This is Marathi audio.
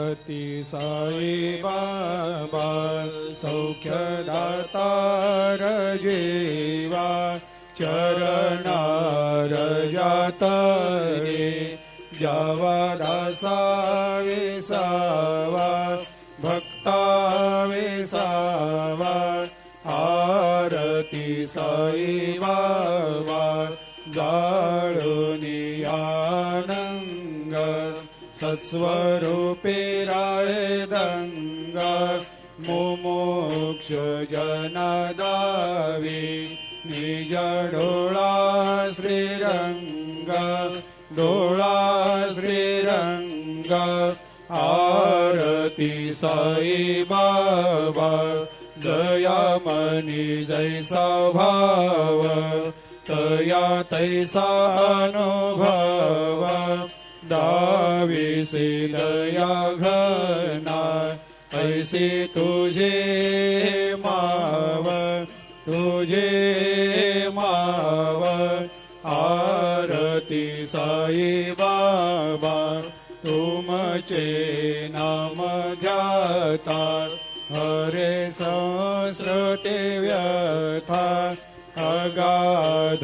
अति साई बाबा सौख्यदातार जेवा चरणार जातरे जावा दासा विसावा भक्ता विसावा आरती साई बाबा जाळुनी आनंग सत्स्वरूपे राय दंग मुमुक्ष जनदावी निज डोळा श्रीरंग डोळा श्रीरंग आरती साई बाबा जया मनी जैसा भाव तया तैसा अनुभव दाविसे दया घना ऐसे तुझे माव आरती साई बाबा तुमचे नाम ध्याता हरे सहस्रते व्यथा अगाध